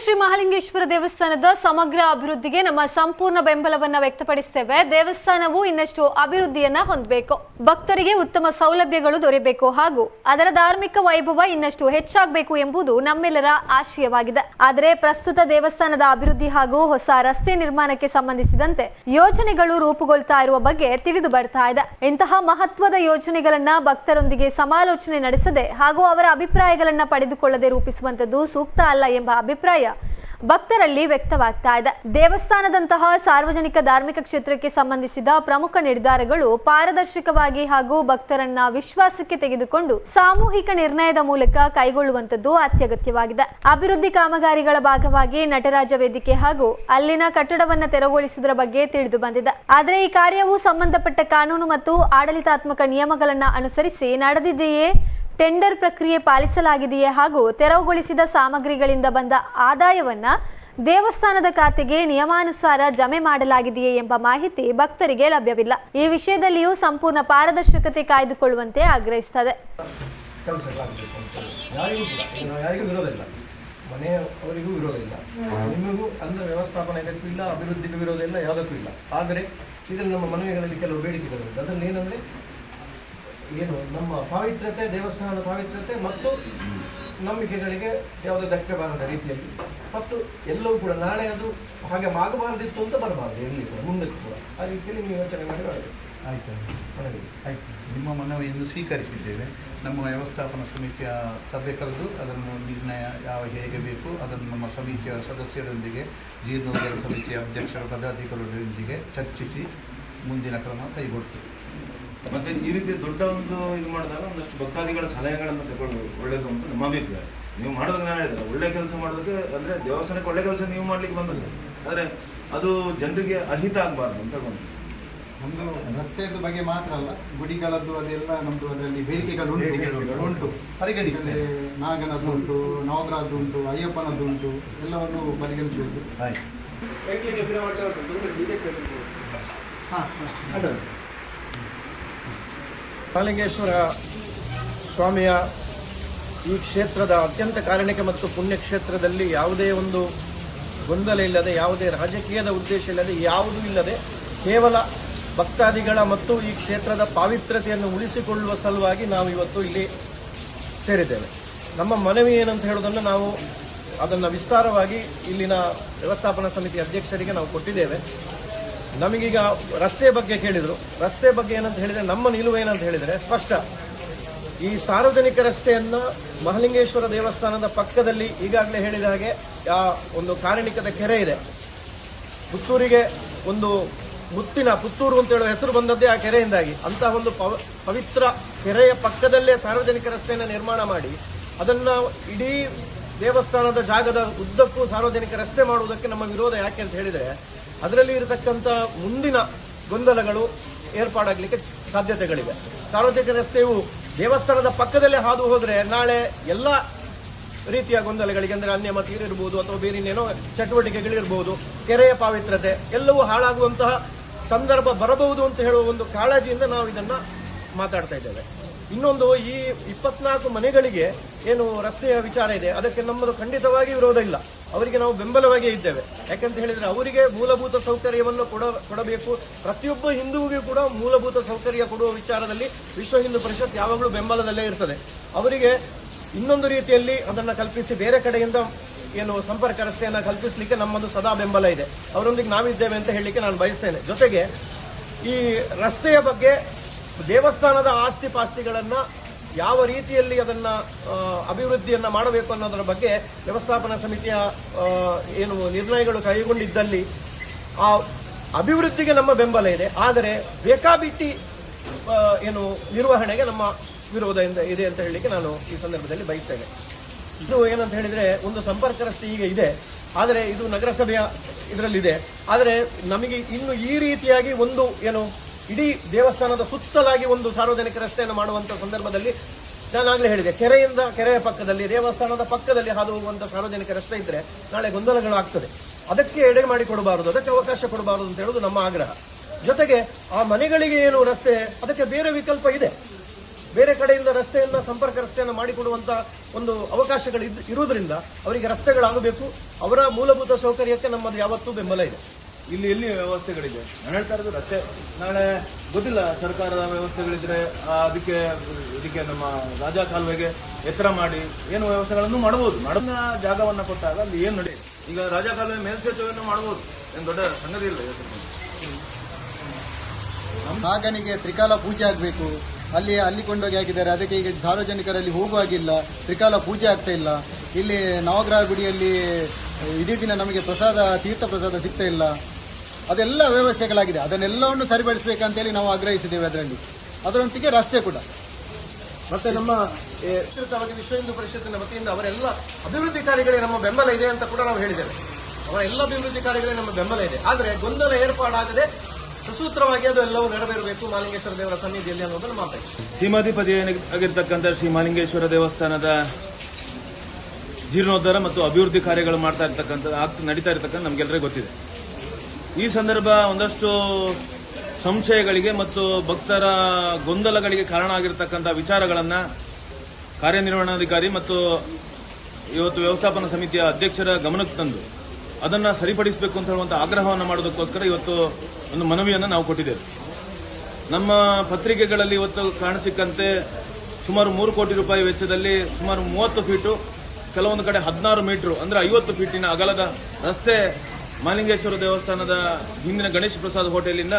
ಶ್ರೀ ಮಹಾಲಿಂಗೇಶ್ವರ ದೇವಸ್ಥಾನದ ಸಮಗ್ರ ಅಭಿವೃದ್ಧಿಗೆ ನಮ್ಮ ಸಂಪೂರ್ಣ ಬೆಂಬಲವನ್ನ ವ್ಯಕ್ತಪಡಿಸುತ್ತೇವೆ. ದೇವಸ್ಥಾನವು ಇನ್ನಷ್ಟು ಅಭಿವೃದ್ಧಿಯನ್ನ ಹೊಂದಬೇಕು, ಭಕ್ತರಿಗೆ ಉತ್ತಮ ಸೌಲಭ್ಯಗಳು ದೊರೆಯಬೇಕು ಹಾಗೂ ಅದರ ಧಾರ್ಮಿಕ ವೈಭವ ಇನ್ನಷ್ಟು ಹೆಚ್ಚಾಗಬೇಕು ಎಂಬುದು ನಮ್ಮೆಲ್ಲರ ಆಶಯವಾಗಿದೆ. ಆದರೆ ಪ್ರಸ್ತುತ ದೇವಸ್ಥಾನದ ಅಭಿವೃದ್ಧಿ ಹಾಗೂ ಹೊಸ ರಸ್ತೆ ನಿರ್ಮಾಣಕ್ಕೆ ಸಂಬಂಧಿಸಿದಂತೆ ಯೋಜನೆಗಳು ರೂಪುಗೊಳ್ತಾ ಇರುವ ಬಗ್ಗೆ ತಿಳಿದು ಬರ್ತಾ ಇದೆ. ಇಂತಹ ಮಹತ್ವದ ಯೋಜನೆಗಳನ್ನ ಭಕ್ತರೊಂದಿಗೆ ಸಮಾಲೋಚನೆ ನಡೆಸದೆ ಹಾಗೂ ಅವರ ಅಭಿಪ್ರಾಯಗಳನ್ನ ಪಡೆದುಕೊಳ್ಳದೆ ರೂಪಿಸುವಂತದ್ದು ಸೂಕ್ತ ಅಲ್ಲ ಎಂಬ ಅಭಿಪ್ರಾಯ ಭಕ್ತರಲ್ಲಿ ವ್ಯಕ್ತವಾಗ್ತಾ ಇದೆ. ದೇವಸ್ಥಾನದಂತಹ ಸಾರ್ವಜನಿಕ ಧಾರ್ಮಿಕ ಕ್ಷೇತ್ರಕ್ಕೆ ಸಂಬಂಧಿಸಿದ ಪ್ರಮುಖ ನಿರ್ಧಾರಗಳು ಪಾರದರ್ಶಕವಾಗಿ ಹಾಗೂ ಭಕ್ತರನ್ನ ವಿಶ್ವಾಸಕ್ಕೆ ತೆಗೆದುಕೊಂಡು ಸಾಮೂಹಿಕ ನಿರ್ಣಯದ ಮೂಲಕ ಕೈಗೊಳ್ಳುವಂತದ್ದು ಅತ್ಯಗತ್ಯವಾಗಿದೆ. ಅಭಿವೃದ್ಧಿ ಕಾಮಗಾರಿಗಳ ಭಾಗವಾಗಿ ನಟರಾಜ ವೇದಿಕೆ ಹಾಗೂ ಅಲ್ಲಿನ ಕಟ್ಟಡವನ್ನ ತೆರವುಗೊಳಿಸುವುದರ ಬಗ್ಗೆ ತಿಳಿದು ಬಂದಿದೆ. ಆದರೆ ಈ ಕಾರ್ಯವು ಸಂಬಂಧಪಟ್ಟ ಕಾನೂನು ಮತ್ತು ಆಡಳಿತಾತ್ಮಕ ನಿಯಮಗಳನ್ನ ಅನುಸರಿಸಿ ನಡೆದಿದೆಯೇ, ಟೆಂಡರ್ ಪ್ರಕ್ರಿಯೆ ಪಾಲಿಸಲಾಗಿದೆಯೇ ಹಾಗೂ ತೆರವುಗೊಳಿಸಿದ ಸಾಮಗ್ರಿಗಳಿಂದ ಬಂದ ಆದಾಯವನ್ನ ದೇವಸ್ಥಾನದ ಖಾತೆಗೆ ನಿಯಮಾನುಸಾರ ಜಮೆ ಮಾಡಲಾಗಿದೆಯೇ ಎಂಬ ಮಾಹಿತಿ ಭಕ್ತರಿಗೆ ಲಭ್ಯವಿಲ್ಲ. ಈ ವಿಷಯದಲ್ಲಿಯೂ ಸಂಪೂರ್ಣ ಪಾರದರ್ಶಕತೆ ಕಾಯ್ದುಕೊಳ್ಳುವಂತೆ ಆಗ್ರಹಿಸುತ್ತದೆ. ಯಾರಿಗೂ ವಿರೋಧ ಇಲ್ಲ, ಮನೆಯವರಿಗೂ ವಿರೋಧ ಇಲ್ಲ, ನಿಮಗೂ ಅಂದ್ರೆ ವ್ಯವಸ್ಥಾಪನೆ ಇದಕ್ಕೂ ಇಲ್ಲ, ಅಭಿವೃದ್ಧಿಗೂ ವಿರೋಧ ಇಲ್ಲ, ಯಾವುದಕ್ಕೂ ಇಲ್ಲ. ಆದರೆ ಇದರಲ್ಲಿ ನಮ್ಮ ಮನವಿಗಳಲ್ಲಿ ಕೆಲವು ಬೇಡಿಕೆಗಳಿದೆ. ಅದರಲ್ಲಿ ಏನಂದರೆ ಏನು ನಮ್ಮ ಪಾವಿತ್ರ್ಯತೆ, ದೇವಸ್ಥಾನದ ಪಾವಿತ್ರ್ಯತೆ ಮತ್ತು ನಂಬಿಕೆಗಳಿಗೆ ಯಾವುದೇ ಧಕ್ಕೆ ಬಾರದ ರೀತಿಯಲ್ಲಿ ಮತ್ತು ಎಲ್ಲವೂ ಕೂಡ ನಾಳೆ ಅದು ಹಾಗೆ ಆಗಬಾರ್ದಿತ್ತು ಅಂತ ಬರಬಾರ್ದು, ಎಲ್ಲಿ ಕೂಡ ಮುಂದಕ್ಕೆ ಕೂಡ ಆ ರೀತಿಯಲ್ಲಿ ನೀವು ಯೋಚನೆ ಮಾಡಿ ಮಾಡಬೇಕು. ಆಯಿತು ನಿಮ್ಮ ಮನವಿಯನ್ನು ಸ್ವೀಕರಿಸಿದ್ದೇವೆ. ನಮ್ಮ ವ್ಯವಸ್ಥಾಪನಾ ಸಮಿತಿಯ ಸಭೆ ಕರೆದು ಅದನ್ನು ನಿರ್ಣಯ ಹೇಗೆ ಬೇಕು ಅದನ್ನು ನಮ್ಮ ಸಮಿತಿಯ ಸದಸ್ಯರೊಂದಿಗೆ, ಜೀರ್ಣೋದ್ಧಾರ ಸಮಿತಿಯ ಅಧ್ಯಕ್ಷರ ಪದಾಧಿಕಾರಿಗಳೊಂದಿಗೆ ಚರ್ಚಿಸಿ ಮುಂದಿನ ಕ್ರಮ ಕೈಗೊಳ್ತೀವಿ. ಮತ್ತು ಈ ರೀತಿ ದೊಡ್ಡ ಒಂದು ಇದು ಮಾಡಿದಾಗ ಒಂದಷ್ಟು ಭಕ್ತಾದಿಗಳ ಸಲಹೆಗಳನ್ನು ತಗೊಳ್ಳೋದು ಒಳ್ಳೆಯದು ಅಂತ ನಮ್ಮ ಅಭಿಪ್ರಾಯ. ನೀವು ಮಾಡೋದಕ್ಕೆ ನಾನು ಹೇಳಿದ್ರೆ ಒಳ್ಳೆ ಕೆಲಸ ಮಾಡೋದಕ್ಕೆ ಅಂದರೆ ದೇವಸ್ಥಾನಕ್ಕೆ ಒಳ್ಳೆ ಕೆಲಸ ನೀವು ಮಾಡಲಿಕ್ಕೆ ಬಂದದ್ದು, ಆದರೆ ಅದು ಜನರಿಗೆ ಅಹಿತ ಆಗಬಾರ್ದು ಅಂತ ಬಂದು ನಮ್ಮದು ರಸ್ತೆಯದ್ದು ಬಗ್ಗೆ ಮಾತ್ರ ಅಲ್ಲ, ಗುಡಿಗಳದ್ದು ಅದೆಲ್ಲ ನಮ್ಮದು ಅದರಲ್ಲಿ ಬೇಡಿಕೆಗಳು ಉಂಟು. ಪರಿಗಣಿಸ್ತೇವೆ. ನಾಗನದ್ದುಂಟು, ನವಗ್ರಹದ್ದುಂಟು, ಅಯ್ಯಪ್ಪನದ್ದುಂಟು, ಎಲ್ಲವನ್ನು ಪರಿಗಣಿಸಬೇಕು. ಮಹಾಲಿಂಗೇಶ್ವರ ಸ್ವಾಮಿಯ ಈ ಕ್ಷೇತ್ರದ ಅತ್ಯಂತ ಕಾರಣಿಕ ಮತ್ತು ಪುಣ್ಯ ಕ್ಷೇತ್ರದಲ್ಲಿ ಯಾವುದೇ ಒಂದು ಗೊಂದಲ ಇಲ್ಲದೆ, ಯಾವುದೇ ರಾಜಕೀಯದ ಉದ್ದೇಶ ಇಲ್ಲದೆ, ಯಾವುದೂ ಇಲ್ಲದೆ ಕೇವಲ ಭಕ್ತಾದಿಗಳ ಮತ್ತು ಈ ಕ್ಷೇತ್ರದ ಪಾವಿತ್ರ್ಯತೆಯನ್ನು ಉಳಿಸಿಕೊಳ್ಳುವ ಸಲುವಾಗಿ ನಾವು ಇವತ್ತು ಇಲ್ಲಿ ಸೇರಿದ್ದೇವೆ. ನಮ್ಮ ಮನವಿ ಏನಂತ ಹೇಳೋದನ್ನು ನಾವು ಅದನ್ನು ವಿಸ್ತಾರವಾಗಿ ಇಲ್ಲಿನ ವ್ಯವಸ್ಥಾಪನಾ ಸಮಿತಿ ಅಧ್ಯಕ್ಷರಿಗೆ ನಾವು ಕೊಟ್ಟಿದ್ದೇವೆ. ನಮಗೀಗ ರಸ್ತೆ ಬಗ್ಗೆ ಕೇಳಿದರು. ರಸ್ತೆ ಬಗ್ಗೆ ಏನಂತ ಹೇಳಿದರೆ ನಮ್ಮ ನಿಲುವು ಏನಂತ ಹೇಳಿದರೆ ಸ್ಪಷ್ಟ. ಈ ಸಾರ್ವಜನಿಕ ರಸ್ತೆಯನ್ನು ಮಹಾಲಿಂಗೇಶ್ವರ ದೇವಸ್ಥಾನದ ಪಕ್ಕದಲ್ಲಿ ಈಗಾಗಲೇ ಹೇಳಿದ ಹಾಗೆ ಒಂದು ಕಾರಣಿಕದ ಕೆರೆ ಇದೆ. ಪುತ್ತೂರಿಗೆ ಒಂದು ಪುತ್ತೂರು ಅಂತ ಹೇಳುವ ಹೆಸರು ಬಂದದ್ದೇ ಆ ಕೆರೆಯಿಂದಾಗಿ. ಅಂತಹ ಒಂದು ಪವಿತ್ರ ಕೆರೆಯ ಪಕ್ಕದಲ್ಲೇ ಸಾರ್ವಜನಿಕ ರಸ್ತೆಯನ್ನು ನಿರ್ಮಾಣ ಮಾಡಿ ಅದನ್ನು ಇಡೀ ದೇವಸ್ಥಾನದ ಜಾಗದ ಉದ್ದಕ್ಕೂ ಸಾರ್ವಜನಿಕ ರಸ್ತೆ ಮಾಡುವುದಕ್ಕೆ ನಮ್ಮ ವಿರೋಧ. ಯಾಕೆ ಅಂತ ಹೇಳಿದರೆ ಅದರಲ್ಲಿ ಇರತಕ್ಕಂಥ ಮುಂದಿನ ಗೊಂದಲಗಳು ಏರ್ಪಾಡಾಗಲಿಕ್ಕೆ ಸಾಧ್ಯತೆಗಳಿವೆ. ಸಾರ್ವಜನಿಕ ರಸ್ತೆಯು ದೇವಸ್ಥಾನದ ಪಕ್ಕದಲ್ಲೇ ಹಾದು ಹೋದರೆ ನಾಳೆ ಎಲ್ಲ ರೀತಿಯ ಗೊಂದಲಗಳಿಗೆ, ಅಂದರೆ ಅನ್ಯಮತ ಇರಬಹುದು ಅಥವಾ ಬೇರೆ ಇನ್ನೇನೋ ಚಟುವಟಿಕೆಗಳಿರಬಹುದು, ಕೆರೆಯ ಪಾವಿತ್ರ್ಯತೆ ಎಲ್ಲವೂ ಹಾಳಾಗುವಂತಹ ಸಂದರ್ಭ ಬರಬಹುದು ಅಂತ ಹೇಳುವ ಒಂದು ಕಾಳಜಿಯಿಂದ ನಾವು ಇದನ್ನ ಮಾತಾಡ್ತಾ ಇದ್ದೇವೆ. ಇನ್ನೊಂದು, ಈ 24 ಮನೆಗಳಿಗೆ ಏನು ರಸ್ತೆಯ ವಿಚಾರ ಇದೆ ಅದಕ್ಕೆ ನಮ್ಮದು ಖಂಡಿತವಾಗಿ ವಿರೋಧ ಇಲ್ಲ. ಅವರಿಗೆ ನಾವು ಬೆಂಬಲವಾಗಿ ಇದ್ದೇವೆ. ಯಾಕಂತ ಹೇಳಿದ್ರೆ ಅವರಿಗೆ ಮೂಲಭೂತ ಸೌಕರ್ಯವನ್ನು ಕೊಡಬೇಕು. ಪ್ರತಿಯೊಬ್ಬ ಹಿಂದೂವಿಗೂ ಕೂಡ ಮೂಲಭೂತ ಸೌಕರ್ಯ ಕೊಡುವ ವಿಚಾರದಲ್ಲಿ ವಿಶ್ವ ಹಿಂದೂ ಪರಿಷತ್ ಯಾವಾಗಲೂ ಬೆಂಬಲದಲ್ಲೇ ಇರ್ತದೆ. ಅವರಿಗೆ ಇನ್ನೊಂದು ರೀತಿಯಲ್ಲಿ ಅದನ್ನು ಕಲ್ಪಿಸಿ ಬೇರೆ ಕಡೆಯಿಂದ ಏನು ಸಂಪರ್ಕ ರಸ್ತೆಯನ್ನು ಕಲ್ಪಿಸಲಿಕ್ಕೆ ನಮ್ಮದು ಸದಾ ಬೆಂಬಲ ಇದೆ. ಅವರೊಂದಿಗೆ ನಾವಿದ್ದೇವೆ ಅಂತ ಹೇಳಲಿಕ್ಕೆ ನಾನು ಬಯಸ್ತೇನೆ. ಜೊತೆಗೆ ಈ ರಸ್ತೆಯ ಬಗ್ಗೆ ದೇವಸ್ಥಾನದ ಆಸ್ತಿ ಪಾಸ್ತಿಗಳನ್ನ ಯಾವ ರೀತಿಯಲ್ಲಿ ಅದನ್ನ ಅಭಿವೃದ್ಧಿಯನ್ನ ಮಾಡಬೇಕು ಅನ್ನೋದರ ಬಗ್ಗೆ ವ್ಯವಸ್ಥಾಪನಾ ಸಮಿತಿಯ ಏನು ನಿರ್ಣಯಗಳು ಕೈಗೊಂಡಿದ್ದಲ್ಲಿ ಆ ಅಭಿವೃದ್ಧಿಗೆ ನಮ್ಮ ಬೆಂಬಲ ಇದೆ. ಆದರೆ ಬೇಕಾಬಿಟ್ಟಿ ಏನು ನಿರ್ವಹಣೆಗೆ ನಮ್ಮ ವಿರೋಧ ಇದೆ ಅಂತ ಹೇಳಲಿಕ್ಕೆ ನಾನು ಈ ಸಂದರ್ಭದಲ್ಲಿ ಬಯಸ್ತೇನೆ. ಇದು ಏನಂತ ಹೇಳಿದ್ರೆ ಒಂದು ಸಂಪರ್ಕ ರಸ್ತೆ ಈಗ ಇದೆ, ಆದರೆ ಇದು ನಗರಸಭೆಯ ಇದರಲ್ಲಿದೆ. ಆದರೆ ನಮಗೆ ಇನ್ನು ಈ ರೀತಿಯಾಗಿ ಒಂದು ಏನು ಇಡೀ ದೇವಸ್ಥಾನದ ಸುತ್ತಲಾಗಿ ಒಂದು ಸಾರ್ವಜನಿಕ ರಸ್ತೆಯನ್ನು ಮಾಡುವಂತಹ ಸಂದರ್ಭದಲ್ಲಿ ನಾನಾಗಲೇ ಹೇಳಿದೆ, ಕೆರೆಯ ಪಕ್ಕದಲ್ಲಿ, ದೇವಸ್ಥಾನದ ಪಕ್ಕದಲ್ಲಿ ಹಾದು ಹೋಗುವಂತಹ ಸಾರ್ವಜನಿಕ ರಸ್ತೆ ಇದ್ರೆ ನಾಳೆ ಗೊಂದಲಗಳಾಗ್ತದೆ. ಅದಕ್ಕೆ ಎಡೆ ಮಾಡಿ ಕೊಡಬಾರದು, ಅದಕ್ಕೆ ಅವಕಾಶ ಕೊಡಬಾರದು ಅಂತ ಹೇಳುವುದು ನಮ್ಮ ಆಗ್ರಹ. ಜೊತೆಗೆ ಆ ಮನೆಗಳಿಗೆ ಏನು ರಸ್ತೆ, ಅದಕ್ಕೆ ಬೇರೆ ವಿಕಲ್ಪ ಇದೆ. ಬೇರೆ ಕಡೆಯಿಂದ ರಸ್ತೆಯನ್ನ ಸಂಪರ್ಕ ರಸ್ತೆಯನ್ನು ಮಾಡಿಕೊಡುವಂತ ಒಂದು ಅವಕಾಶಗಳು ಇರುವುದರಿಂದ ಅವರಿಗೆ ರಸ್ತೆಗಳಾಗಬೇಕು. ಅವರ ಮೂಲಭೂತ ಸೌಕರ್ಯಕ್ಕೆ ನಮ್ಮದು ಯಾವತ್ತೂ ಬೆಂಬಲ ಇದೆ. ಇಲ್ಲಿ ಎಲ್ಲಿ ವ್ಯವಸ್ಥೆಗಳಿದೆ? ನಾನು ಹೇಳ್ತಾ ಇರೋದು ರಸ್ತೆ. ನಾಳೆ ಗೊತ್ತಿಲ್ಲ, ಸರ್ಕಾರದ ವ್ಯವಸ್ಥೆಗಳಿದ್ರೆ ಇದಕ್ಕೆ ನಮ್ಮ ರಾಜಾ ಕಾಲುವೆಗೆ ಎತ್ತರ ಮಾಡಿ ಏನು ವ್ಯವಸ್ಥೆಗಳನ್ನು ಮಾಡಬಹುದು. ನಡುವಿನ ಜಾಗವನ್ನ ಕೊಟ್ಟಾಗ ಅಲ್ಲಿ ಏನು ನಡೆಯುತ್ತೆ? ಈಗ ರಾಜಾ ಕಾಲುವೆ ಮೇಲ್ಸೇತುವೆಯನ್ನು ಮಾಡಬಹುದು, ಏನು ದೊಡ್ಡ ಸಂಗತಿ ಇಲ್ಲ. ನಾಗನಿಗೆ ತ್ರಿಕಾಲ ಪೂಜೆ ಆಗಬೇಕು, ಅಲ್ಲಿ ಕೊಂಡೋಗಿ ಹಾಕಿದ್ದಾರೆ. ಅದಕ್ಕೆ ಈಗ ಸಾರ್ವಜನಿಕರಲ್ಲಿ ಹೋಗುವಾಗಿಲ್ಲ, ತ್ರಿಕಾಲ ಪೂಜೆ ಆಗ್ತಾ ಇಲ್ಲ. ಇಲ್ಲಿ ನವಗ್ರಹ ಗುಡಿಯಲ್ಲಿ ಇಡೀ ದಿನ ನಮಗೆ ತೀರ್ಥ ಪ್ರಸಾದ ಸಿಗ್ತಾ ಇಲ್ಲ. ಅದೆಲ್ಲ ವ್ಯವಸ್ಥೆಗಳಾಗಿದೆ. ಅದನ್ನೆಲ್ಲವನ್ನು ಸರಿಪಡಿಸಬೇಕಂತೇಳಿ ನಾವು ಆಗ್ರಹಿಸಿದ್ದೇವೆ. ಅದರೊಂದಿಗೆ ರಸ್ತೆ ಕೂಡ. ಮತ್ತೆ ನಮ್ಮ ವಿಸ್ತೃತವಾಗಿ ವಿಶ್ವ ಹಿಂದೂ ಪರಿಷತ್ತಿನ ವತಿಯಿಂದ ಅವರೆಲ್ಲ ಅಭಿವೃದ್ಧಿ ಕಾರ್ಯಗಳಿಗೆ ನಮ್ಮ ಬೆಂಬಲ ಇದೆ ಅಂತ ಕೂಡ ನಾವು ಹೇಳಿದ್ದೇವೆ. ಅವರ ಎಲ್ಲ ಅಭಿವೃದ್ಧಿ ಕಾರ್ಯಗಳಿಗೆ ನಮ್ಮ ಬೆಂಬಲ ಇದೆ. ಆದರೆ ಗೊಂದಲ ಏರ್ಪಾಡಾಗದೆ ಸುಸೂತ್ರವಾಗಿ ಅದು ಎಲ್ಲವೂ ನೆರವೇರಬೇಕು ಮಹಾಲಿಂಗೇಶ್ವರ ದೇವರ ಸನ್ನಿಧಿಯಲ್ಲಿ ಅನ್ನೋದನ್ನು ಮಾತಾಡ್ತೀವಿ. ಸೀಮಾಧಿಪತಿ ಆಗಿರ್ತಕ್ಕಂಥ ಶ್ರೀ ಮಹಾಲಿಂಗೇಶ್ವರ ದೇವಸ್ಥಾನದ ಜೀರ್ಣೋದ್ಧಾರ ಮತ್ತು ಅಭಿವೃದ್ಧಿ ಕಾರ್ಯಗಳು ನಡೀತಾ ಇರತಕ್ಕಂಥ ನಮಗೆಲ್ಲರಿಗೂ ಗೊತ್ತಿದೆ. ಈ ಸಂದರ್ಭ ಒಂದಷ್ಟು ಸಂಶಯಗಳಿಗೆ ಮತ್ತು ಭಕ್ತರ ಗೊಂದಲಗಳಿಗೆ ಕಾರಣ ಆಗಿರತಕ್ಕಂಥ ವಿಚಾರಗಳನ್ನ ಕಾರ್ಯನಿರ್ವಹಣಾಧಿಕಾರಿ ಮತ್ತು ಇವತ್ತು ವ್ಯವಸ್ಥಾಪನಾ ಸಮಿತಿಯ ಅಧ್ಯಕ್ಷರ ಗಮನಕ್ಕೆ ತಂದು ಅದನ್ನ ಸರಿಪಡಿಸಬೇಕು ಅಂತ ಹೇಳುವಂತಹ ಆಗ್ರಹವನ್ನು ಮಾಡೋದಕ್ಕೋಸ್ಕರ ಇವತ್ತು ಒಂದು ಮನವಿಯನ್ನು ನಾವು ಕೊಟ್ಟಿದ್ದೇವೆ. ನಮ್ಮ ಪತ್ರಿಕೆಗಳಲ್ಲಿ ಇವತ್ತು ಕಾಣಸಿಕ್ಕಂತೆ ಸುಮಾರು 3 ಕೋಟಿ ರೂಪಾಯಿ ವೆಚ್ಚದಲ್ಲಿ ಸುಮಾರು 30 ಫೀಟು, ಕೆಲವೊಂದು ಕಡೆ 16 ಮೀಟರ್ ಅಂದ್ರೆ 50 ಫೀಟಿನ ಅಗಲದ ರಸ್ತೆ ಮಹಾಲಿಂಗೇಶ್ವರ ದೇವಸ್ಥಾನದ ಹಿಂದಿನ ಗಣೇಶ ಪ್ರಸಾದ್ ಹೋಟೆಲಿಂದ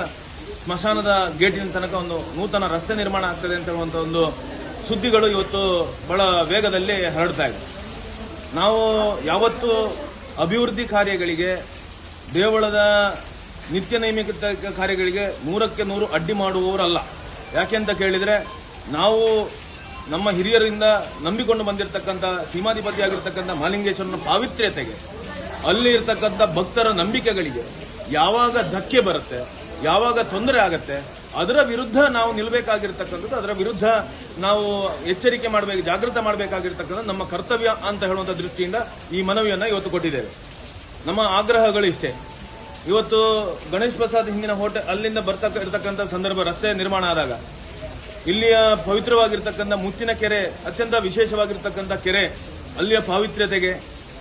ಸ್ಮಶಾನದ ಗೇಟಿನ ತನಕ ಒಂದು ನೂತನ ರಸ್ತೆ ನಿರ್ಮಾಣ ಆಗ್ತದೆ ಅಂತ ಹೇಳುವಂತ ಒಂದು ಸುದ್ದಿಗಳು ಇವತ್ತು ಬಹಳ ವೇಗದಲ್ಲಿ ಹರಡ್ತಾ ಇದೆ. ನಾವು ಯಾವತ್ತು ಅಭಿವೃದ್ಧಿ ಕಾರ್ಯಗಳಿಗೆ, ದೇವಳದ ನಿತ್ಯ ನೈಮಿಕ ಕಾರ್ಯಗಳಿಗೆ 100ಕ್ಕೆ 100 ಅಡ್ಡಿ ಮಾಡುವವರಲ್ಲ. ಯಾಕೆಂತ ಕೇಳಿದ್ರೆ ನಾವು ನಮ್ಮ ಹಿರಿಯರಿಂದ ನಂಬಿಕೊಂಡು ಬಂದಿರತಕ್ಕಂಥ ಸೀಮಾಧಿಪತಿ ಆಗಿರ್ತಕ್ಕಂಥ ಮಹಾಲಿಂಗೇಶ್ವರನ ಪಾವಿತ್ರ್ಯತೆಗೆ, ಅಲ್ಲಿ ಇರ್ತಕ್ಕಂಥ ಭಕ್ತರ ನಂಬಿಕೆಗಳಿಗೆ ಯಾವಾಗ ಧಕ್ಕೆ ಬರುತ್ತೆ, ಯಾವಾಗ ತೊಂದರೆ ಆಗತ್ತೆ, ಅದರ ವಿರುದ್ಧ ನಾವು ನಿಲ್ಲಬೇಕಾಗಿರ್ತಕ್ಕಂಥದ್ದು, ಅದರ ವಿರುದ್ಧ ನಾವು ಎಚ್ಚರಿಕೆ ಮಾಡಬೇಕು, ಜಾಗೃತ ಮಾಡಬೇಕಾಗಿರ್ತಕ್ಕಂಥ ನಮ್ಮ ಕರ್ತವ್ಯ ಅಂತ ಹೇಳುವಂಥ ದೃಷ್ಟಿಯಿಂದ ಈ ಮನವಿಯನ್ನ ಇವತ್ತು ಕೊಟ್ಟಿದ್ದೇವೆ. ನಮ್ಮ ಆಗ್ರಹಗಳು ಇಷ್ಟೇ. ಇವತ್ತು ಗಣೇಶ್ ಪ್ರಸಾದ್ ಹಿಂದಿನ ಹೋಟೆಲ್ ಅಲ್ಲಿಂದ ಇರತಕ್ಕಂಥ ಸಂದರ್ಭ ರಸ್ತೆ ನಿರ್ಮಾಣ ಆದಾಗ ಇಲ್ಲಿಯ ಪವಿತ್ರವಾಗಿರ್ತಕ್ಕಂಥ ಮುತ್ತಿನ ಕೆರೆ, ಅತ್ಯಂತ ವಿಶೇಷವಾಗಿರ್ತಕ್ಕಂಥ ಕೆರೆ, ಅಲ್ಲಿಯ ಪಾವಿತ್ರ್ಯತೆಗೆ,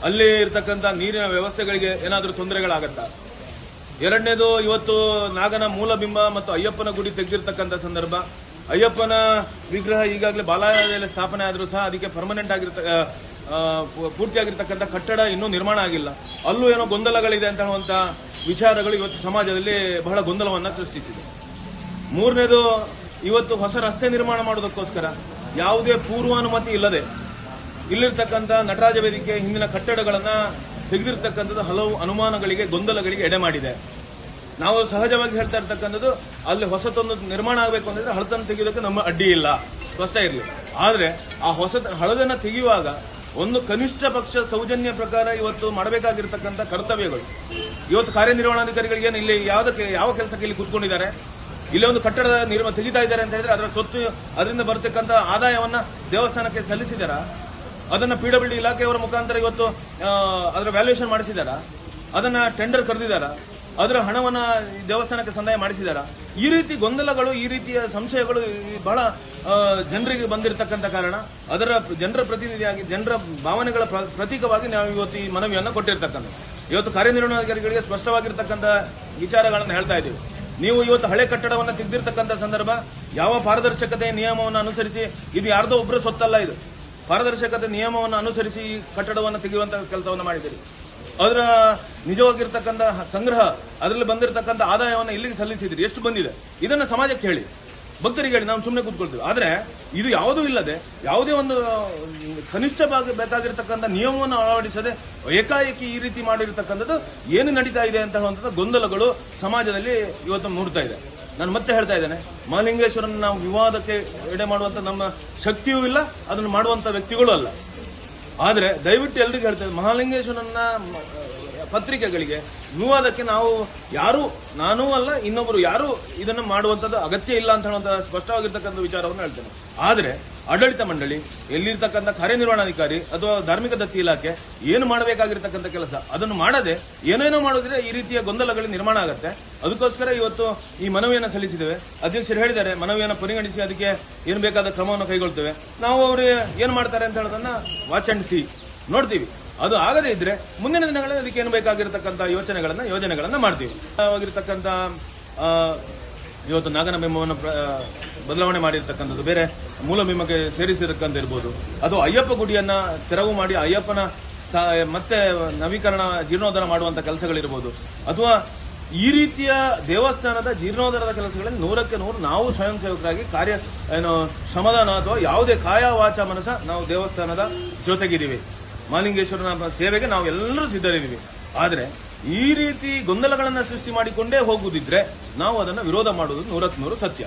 ಅಲ್ಲಿ ಇರತಕ್ಕಂಥ ನೀರಿನ ವ್ಯವಸ್ಥೆಗಳಿಗೆ ಏನಾದರೂ ತೊಂದರೆಗಳಾಗತ್ತಾ? ಎರಡನೇದು, ಇವತ್ತು ನಾಗನ ಮೂಲಬಿಂಬ ಮತ್ತು ಅಯ್ಯಪ್ಪನ ಗುಡಿ ತೆಗೆದಿರ್ತಕ್ಕಂಥ ಸಂದರ್ಭ, ಅಯ್ಯಪ್ಪನ ವಿಗ್ರಹ ಈಗಾಗಲೇ ಬಾಲಾಲಯದಲ್ಲಿ ಸ್ಥಾಪನೆ ಆದರೂ ಸಹ ಅದಕ್ಕೆ ಪರ್ಮನೆಂಟ್ ಪೂರ್ತಿಯಾಗಿರ್ತಕ್ಕಂಥ ಕಟ್ಟಡ ಇನ್ನೂ ನಿರ್ಮಾಣ ಆಗಿಲ್ಲ. ಅಲ್ಲೂ ಏನೋ ಗೊಂದಲಗಳಿದೆ ಅಂತ ಹೇಳುವಂತ ವಿಚಾರಗಳು ಇವತ್ತು ಸಮಾಜದಲ್ಲಿ ಬಹಳ ಗೊಂದಲವನ್ನ ಸೃಷ್ಟಿಸಿದೆ. ಮೂರನೇದು, ಇವತ್ತು ಹೊಸ ರಸ್ತೆ ನಿರ್ಮಾಣ ಮಾಡೋದಕ್ಕೋಸ್ಕರ ಯಾವುದೇ ಪೂರ್ವಾನುಮತಿ ಇಲ್ಲದೆ ಇಲ್ಲಿರ್ತಕ್ಕಂಥ ನಟರಾಜ ವೇದಿಕೆ ಹಿಂದಿನ ಕಟ್ಟಡಗಳನ್ನ ತೆಗೆದಿರ್ತಕ್ಕಂಥದ್ದು ಹಲವು ಅನುಮಾನಗಳಿಗೆ, ಗೊಂದಲಗಳಿಗೆ ಎಡೆ ಮಾಡಿದೆ. ನಾವು ಸಹಜವಾಗಿ ಹೇಳ್ತಾ ಇರ್ತಕ್ಕಂಥದ್ದು, ಅಲ್ಲಿ ಹೊಸತೊಂದು ನಿರ್ಮಾಣ ಆಗಬೇಕು ಅಂದ್ರೆ ಹಳತನ್ನು ತೆಗೆಯೋದಕ್ಕೆ ನಮ್ಮ ಅಡ್ಡಿ ಇಲ್ಲ, ಸ್ಪಷ್ಟ ಇರಲಿ. ಆದ್ರೆ ಆ ಹಳದನ್ನ ತೆಗೆಯುವಾಗ ಒಂದು ಕನಿಷ್ಠ ಪಕ್ಷ ಸೌಜನ್ಯ ಪ್ರಕಾರ ಇವತ್ತು ಮಾಡಬೇಕಾಗಿರ್ತಕ್ಕಂಥ ಕರ್ತವ್ಯಗಳು, ಇವತ್ತು ಕಾರ್ಯನಿರ್ವಹಣಾಧಿಕಾರಿಗಳಿಗೆ ಇಲ್ಲಿ ಯಾವ ಕೆಲಸಕ್ಕೆ ಇಲ್ಲಿ ಕೂತ್ಕೊಂಡಿದ್ದಾರೆ, ಇಲ್ಲೇ ಒಂದು ಕಟ್ಟಡದ ತೆಗಿತಾ ಇದ್ದಾರೆ ಅಂತ ಹೇಳಿದ್ರೆ ಅದರ ಸ್ವತ್ತು, ಅದರಿಂದ ಬರತಕ್ಕಂಥ ಆದಾಯವನ್ನ ದೇವಸ್ಥಾನಕ್ಕೆ ಸಲ್ಲಿಸಿದಾರ, ಅದನ್ನ PWD ಇಲಾಖೆಯವರ ಮುಖಾಂತರ ಇವತ್ತು ಅದರ ವ್ಯಾಲ್ಯೂಯೇಷನ್ ಮಾಡಿಸಿದಾರ, ಅದನ್ನ ಟೆಂಡರ್ ಕರೆದಿದ್ದಾರ, ಅದರ ಹಣವನ್ನ ದೇವಸ್ಥಾನಕ್ಕೆ ಸಂದಾಯ ಮಾಡಿಸಿದಾರ. ಈ ರೀತಿ ಗೊಂದಲಗಳು, ಈ ರೀತಿಯ ಸಂಶಯಗಳು ಬಹಳ ಜನರಿಗೆ ಬಂದಿರತಕ್ಕಂಥ ಕಾರಣ ಅದರ ಜನರ ಪ್ರತಿನಿಧಿಯಾಗಿ, ಜನರ ಭಾವನೆಗಳ ಪ್ರತೀಕವಾಗಿ ನಾವು ಇವತ್ತು ಈ ಮನವಿಯನ್ನು ಕೊಟ್ಟಿರ್ತಕ್ಕಂಥ. ಇವತ್ತು ಕಾರ್ಯನಿರ್ವಹಣಾಧಿಕಾರಿಗಳಿಗೆ ಸ್ಪಷ್ಟವಾಗಿರ್ತಕ್ಕಂಥ ವಿಚಾರಗಳನ್ನು ಹೇಳ್ತಾ ಇದ್ದೀವಿ. ನೀವು ಇವತ್ತು ಹಳೆ ಕಟ್ಟಡವನ್ನು ತೆಗೆದಿರ್ತಕ್ಕಂಥ ಸಂದರ್ಭ ಯಾವ ಪಾರದರ್ಶಕತೆಯ ನಿಯಮವನ್ನು ಅನುಸರಿಸಿ, ಇದು ಯಾರ್ದೋ ಒಬ್ಬರ ಸೊತ್ತಲ್ಲ, ಇದು ಪಾರದರ್ಶಕತೆ ನಿಯಮವನ್ನು ಅನುಸರಿಸಿ ಈ ಕಟ್ಟಡವನ್ನು ತೆಗೆಯುವಂತಹ ಕೆಲಸವನ್ನು ಮಾಡಿದ್ದೀರಿ. ಅದರ ನಿಜವಾಗಿರ್ತಕ್ಕಂಥ ಸಂಗ್ರಹ, ಅದರಲ್ಲಿ ಬಂದಿರತಕ್ಕಂಥ ಆದಾಯವನ್ನು ಇಲ್ಲಿಗೆ ಸಲ್ಲಿಸಿದ್ರಿ, ಎಷ್ಟು ಬಂದಿದೆ ಇದನ್ನ ಸಮಾಜಕ್ಕೆ ಹೇಳಿ, ಭಕ್ತರಿಗೆ ಹೇಳಿ. ನಾವು ಸುಮ್ಮನೆ ಕೂತ್ಕೊಳ್ತೀವಿ. ಆದ್ರೆ ಇದು ಯಾವುದೂ ಇಲ್ಲದೆ, ಯಾವುದೇ ಒಂದು ಕನಿಷ್ಠ ಬೇಕಾಗಿರ್ತಕ್ಕಂಥ ನಿಯಮವನ್ನು ಅಳವಡಿಸದೆ ಏಕಾಏಕಿ ಈ ರೀತಿ ಮಾಡಿರ್ತಕ್ಕಂಥದ್ದು ಏನು ನಡೀತಾ ಇದೆ ಅಂತ ಹೇಳುವಂಥದ್ದು ಗೊಂದಲಗಳು ಸಮಾಜದಲ್ಲಿ ಇವತ್ತು ಮೂಡ್ತಾ ಇದೆ. ನಾನು ಮತ್ತೆ ಹೇಳ್ತಾ ಇದ್ದೇನೆ, ಮಹಾಲಿಂಗೇಶ್ವರನ ನಾವು ವಿವಾದಕ್ಕೆ ಎಡೆ ಮಾಡುವಂತ ನಮ್ಮ ಶಕ್ತಿಯೂ ಇಲ್ಲ, ಅದನ್ನು ಮಾಡುವಂತ ವ್ಯಕ್ತಿಗಳು ಅಲ್ಲ. ಆದ್ರೆ ದಯವಿಟ್ಟು ಎಲ್ರಿಗೂ ಹೇಳ್ತೇವೆ, ಮಹಾಲಿಂಗೇಶ್ವರನ ಪತ್ರಿಕೆಗಳಿಗೆ ನೀವು ಅದಕ್ಕೆ ನಾವು ಯಾರು ನಾನೂ ಅಲ್ಲ ಇನ್ನೊಬ್ಬರು ಯಾರು ಇದನ್ನು ಮಾಡುವಂತದ್ದು ಅಗತ್ಯ ಇಲ್ಲ ಅಂತ ಹೇಳುವಂತ ಸ್ಪಷ್ಟವಾಗಿರ್ತಕ್ಕಂಥ ವಿಚಾರವನ್ನು ಹೇಳ್ತೇನೆ. ಆದರೆ ಆಡಳಿತ ಮಂಡಳಿ, ಎಲ್ಲಿರ್ತಕ್ಕಂಥ ಕಾರ್ಯನಿರ್ವಹಣಾಧಿಕಾರಿ ಅಥವಾ ಧಾರ್ಮಿಕ ದತ್ತಿ ಇಲಾಖೆ ಏನು ಮಾಡಬೇಕಾಗಿರ್ತಕ್ಕಂಥ ಕೆಲಸ ಅದನ್ನು ಮಾಡದೆ ಏನೇನೋ ಮಾಡಿದ್ರೆ ಈ ರೀತಿಯ ಗೊಂದಲಗಳು ನಿರ್ಮಾಣ ಆಗುತ್ತೆ. ಅದಕ್ಕೋಸ್ಕರ ಇವತ್ತು ಈ ಮನವಿಯನ್ನು ಸಲ್ಲಿಸಿದ್ದೇವೆ. ಅಧ್ಯಕ್ಷರು ಹೇಳಿದ್ದಾರೆ ಮನವಿಯನ್ನು ಪರಿಗಣಿಸಿ ಅದಕ್ಕೆ ಏನು ಬೇಕಾದ ಕ್ರಮವನ್ನು ಕೈಗೊಳ್ತೇವೆ. ನಾವು ಅವರು ಏನು ಮಾಡ್ತಾರೆ ಅಂತ ಹೇಳೋದನ್ನ ವಾಚ್ ಅಂಡ್ ಸಿ ನೋಡ್ತೀವಿ. ಅದು ಆಗದೇ ಇದ್ರೆ ಮುಂದಿನ ದಿನಗಳಲ್ಲಿ ಅದಕ್ಕೆ ಏನು ಬೇಕಾಗಿರತಕ್ಕಂಥ ಯೋಜನೆಗಳನ್ನ ಮಾಡ್ತೀವಿ. ಆಗಿರ್ತಕ್ಕಂಥ ಇವತ್ತು ನಾಗನ ಬಿಂಬವನ್ನು ಬದಲಾವಣೆ ಮಾಡಿರ್ತಕ್ಕಂಥದ್ದು, ಬೇರೆ ಮೂಲ ಬಿಂಬಕ್ಕೆ ಸೇರಿಸಿರ್ತಕ್ಕಂಥ ಇರ್ಬೋದು, ಅದು ಅಯ್ಯಪ್ಪ ಗುಡಿಯನ್ನ ತೆರವು ಮಾಡಿ ಅಯ್ಯಪ್ಪನ ಮತ್ತೆ ನವೀಕರಣ ಜೀರ್ಣೋದ್ಧಾರ ಮಾಡುವಂತ ಕೆಲಸಗಳಿರ್ಬೋದು, ಅಥವಾ ಈ ರೀತಿಯ ದೇವಸ್ಥಾನದ ಜೀರ್ಣೋದ್ಧಾರದ ಕೆಲಸಗಳಲ್ಲಿ 100ಕ್ಕೆ 100 ನಾವು ಸ್ವಯಂ ಸೇವಕರಾಗಿ ಶ್ರಮದಾನ ಅಥವಾ ಯಾವುದೇ ಕಾಯ ವಾಚ ಮನಸ ನಾವು ದೇವಸ್ಥಾನದ ಜೊತೆಗಿದ್ದೀವಿ. ಮಹಾಲಿಂಗೇಶ್ವರನ ಸೇವೆಗೆ ನಾವು ಎಲ್ಲರೂ ಸಿದ್ಧರಿದ್ದೀವಿ. ಆದರೆ ಈ ರೀತಿ ಗೊಂದಲಗಳನ್ನು ಸೃಷ್ಟಿ ಮಾಡಿಕೊಂಡೇ ಹೋಗುವುದಿದ್ರೆ ನಾವು ಅದನ್ನು ವಿರೋಧ ಮಾಡುವುದು 100ಕ್ಕೆ 100 ಸತ್ಯ.